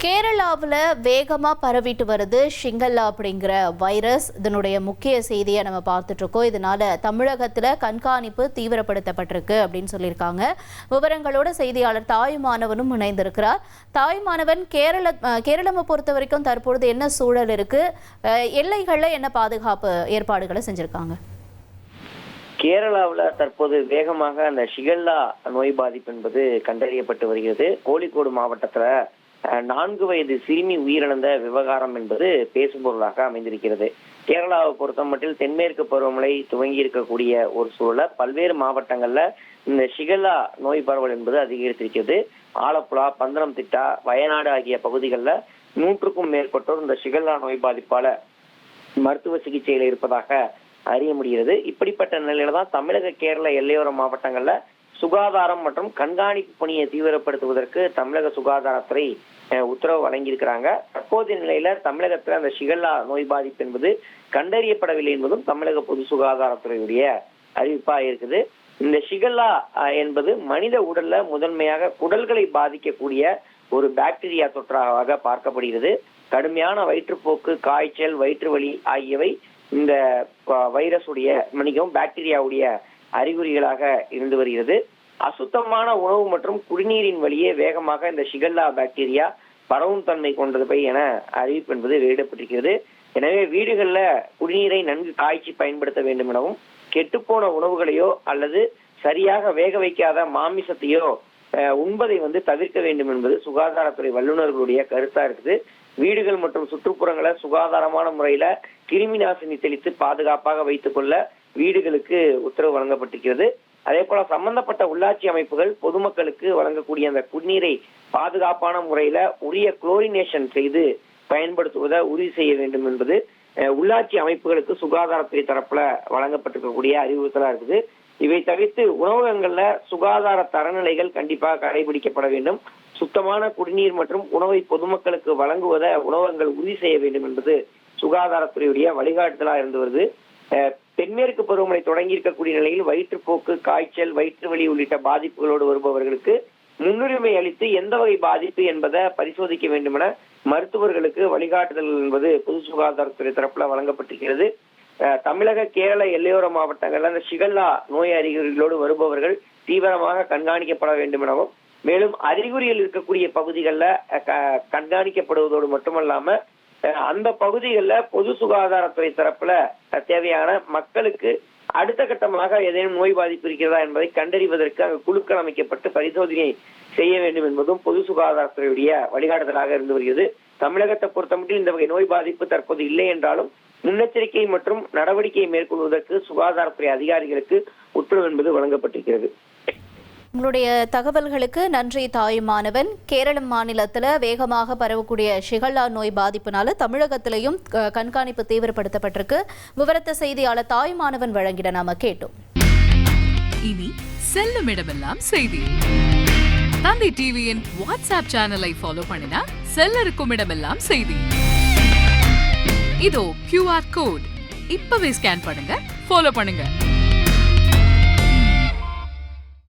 கேரளாவில் வேகமாக பரவிட்டு வருது ஷிங்கல்லா அப்படிங்கிற வைரஸ். இதனுடைய முக்கிய செய்தியை நம்ம பார்த்துட்டு இருக்கோம். இதனால தமிழகத்தில் கண்காணிப்பு தீவிரப்படுத்தப்பட்டிருக்கு அப்படின்னு சொல்லியிருக்காங்க. விவரங்களோட செய்தியாளர் தாயுமானவனும் இணைந்திருக்கிறார். தாயுமானவன், கேரளமை பொறுத்த வரைக்கும் தற்பொழுது என்ன சூழல் இருக்கு? எல்லைகளில் என்ன பாதுகாப்பு ஏற்பாடுகளை செஞ்சிருக்காங்க? கேரளாவில் தற்போது வேகமாக அந்த ஷிகல்லா நோய் பாதிப்பு என்பது கண்டறியப்பட்டு வருகிறது. கோழிக்கோடு மாவட்டத்தில் 4 வயது சிறுமி உயிரிழந்த விவகாரம் என்பது பேசுபொருளாக அமைந்திருக்கிறது. கேரளாவை பொறுத்த மட்டில் தென்மேற்கு பருவமழை துவங்கி இருக்கக்கூடிய ஒரு சூழல பல்வேறு மாவட்டங்கள்ல இந்த ஷிகல்லா நோய் பரவல் என்பது அதிகரித்திருக்கிறது. ஆலப்புழா, பந்தனம்திட்டா, வயநாடு ஆகிய பகுதிகளில் 100க்கும் மேற்பட்டோர் இந்த ஷிகல்லா நோய் பாதிப்பால மருத்துவ சிகிச்சையில் இருப்பதாக அறிய முடிகிறது. இப்படிப்பட்ட நிலையில தான் தமிழக கேரள எல்லையோர மாவட்டங்கள்ல சுகாதாரம் மற்றும் கண்காணிப்பு பணியை தீவிரப்படுத்துவதற்கு தமிழக சுகாதாரத்துறை உத்தரவு வழங்கியிருக்கிறாங்க. தற்போதைய நிலையில தமிழகத்துல அந்த ஷிகல்லா நோய் பாதிப்பு என்பது கண்டறியப்படவில்லை என்பதும் தமிழக பொது சுகாதாரத்துறையுடைய அறிவிப்பா இருக்குது. இந்த ஷிகல்லா என்பது மனித உடல்ல முதன்மையாக குடல்களை பாதிக்கக்கூடிய ஒரு பாக்டீரியா தொற்றாக பார்க்கப்படுகிறது. கடுமையான வயிற்றுப்போக்கு, காய்ச்சல், வயிற்று வலி ஆகியவை இந்த வைரஸுடைய பாக்டீரியாவுடைய அறிகுறிகளாக இருந்து வருகிறது. அசுத்தமான உணவு மற்றும் குடிநீரின் வழியே வேகமாக இந்த ஷிகல்லா பாக்டீரியா பரவும் தன்மை கொண்டது என அறிவிப்பு என்பது வெளியிடப்பட்டிருக்கிறது. எனவே வீடுகள்ல குடிநீரை நன்கு காய்ச்சி பயன்படுத்த வேண்டும் எனவும், கெட்டுப்போன உணவுகளையோ அல்லது சரியாக வேக வைக்காத மாமிசத்தையோ உண்பதை தவிர்க்க வேண்டும் என்பது சுகாதாரத்துறை வல்லுநர்களுடைய கருத்தா இருக்குது. வீடுகள் மற்றும் சுற்றுப்புறங்களை சுகாதாரமான முறையில கிருமி நாசினி தெளித்து பாதுகாப்பாக வைத்துக் கொள்ள வீடுகளுக்கு உத்தரவு வழங்கப்பட்டிருக்கிறது. அதே போல சம்பந்தப்பட்ட உள்ளாட்சி அமைப்புகள் பொதுமக்களுக்கு வழங்கக்கூடிய அந்த குடிநீரை பாதுகாப்பான முறையில உரிய குளோரினேஷன் செய்து பயன்படுத்துவதை உறுதி செய்ய வேண்டும் என்பது உள்ளாட்சி அமைப்புகளுக்கு சுகாதாரத்துறை தரப்புல வழங்கப்பட்டிருக்கக்கூடிய அறிவுறுத்தலா இருக்குது. இவை தவிர்த்து உணவகங்கள்ல சுகாதார தரநிலைகள் கண்டிப்பாக கடைபிடிக்கப்பட வேண்டும். சுத்தமான குடிநீர் மற்றும் உணவை பொதுமக்களுக்கு வழங்குவதை உணவகங்கள் உறுதி செய்ய வேண்டும் என்பது சுகாதாரத்துறையுடைய வழிகாட்டுதலா இருந்து வருது. தென்மேற்கு பருவமழை தொடங்கி இருக்கக்கூடிய நிலையில் வயிற்றுப்போக்கு, காய்ச்சல், வயிற்று வலி உள்ளிட்ட பாதிப்புகளோடு வருபவர்களுக்கு முன்னுரிமை அளித்து எந்த வகை பாதிப்பு என்பதை பரிசோதிக்க வேண்டும் என மருத்துவர்களுக்கு வழிகாட்டுதல் என்பது பொது சுகாதாரத்துறை தரப்புல வழங்கப்பட்டிருக்கிறது. தமிழக கேரள எல்லையோர மாவட்டங்கள்ல அந்த ஷிகல்லா நோய் அறிகுறிகளோடு வருபவர்கள் தீவிரமாக கண்காணிக்கப்பட வேண்டும் எனவும், மேலும் அறிகுறிகள் இருக்கக்கூடிய பகுதிகளில் கண்காணிக்கப்படுவதோடு மட்டுமல்லாம அந்த பகுதிகளில் பொது சுகாதாரத்துறை தரப்புல தேவையான மக்களுக்கு அடுத்த கட்டமாக ஏதேனும் நோய் பாதிப்பு இருக்கிறதா என்பதை கண்டறிவதற்கு அங்கு குழுக்கள் அமைக்கப்பட்டு பரிசோதனை செய்ய வேண்டும் என்பதும் பொது சுகாதாரத்துறையுடைய வழிகாட்டுதலாக இருந்து வருகிறது. தமிழகத்தை பொறுத்தமட்டில் இந்த வகை நோய் பாதிப்பு தற்போது இல்லை என்றாலும் முன்னெச்சரிக்கை மற்றும் நடவடிக்கையை மேற்கொள்வதற்கு சுகாதாரத்துறை அதிகாரிகளுக்கு உத்தரவு என்பது வழங்கப்பட்டிருக்கிறது. உங்களுடைய தகவல்களுக்கு நன்றி தாயுமானவன். கேரள மாநிலத்தில் வேகமாக பரவக்கூடிய ஷிகல்லா நோய் பாதிப்பினால தமிழகத்திலையும் கண்காணிப்பு தீவிரப்படுத்தப்பட்டிருக்கு. விவரத்த செய்தியாளர் தாயுமானவன் வழங்கிட நாம கேட்டோம். இனி செல்லும் இடமெல்லாம் செய்தி. தந்தி டிவியின் வாட்ஸ்அப் சேனலை ஃபாலோ பண்ணினா செல்ல இருக்கும் இடமெல்லாம் செய்தி. இதோ QR கோட் இப்பவே ஸ்கேன் பண்ணுங்க, ஃபாலோ பண்ணுங்க.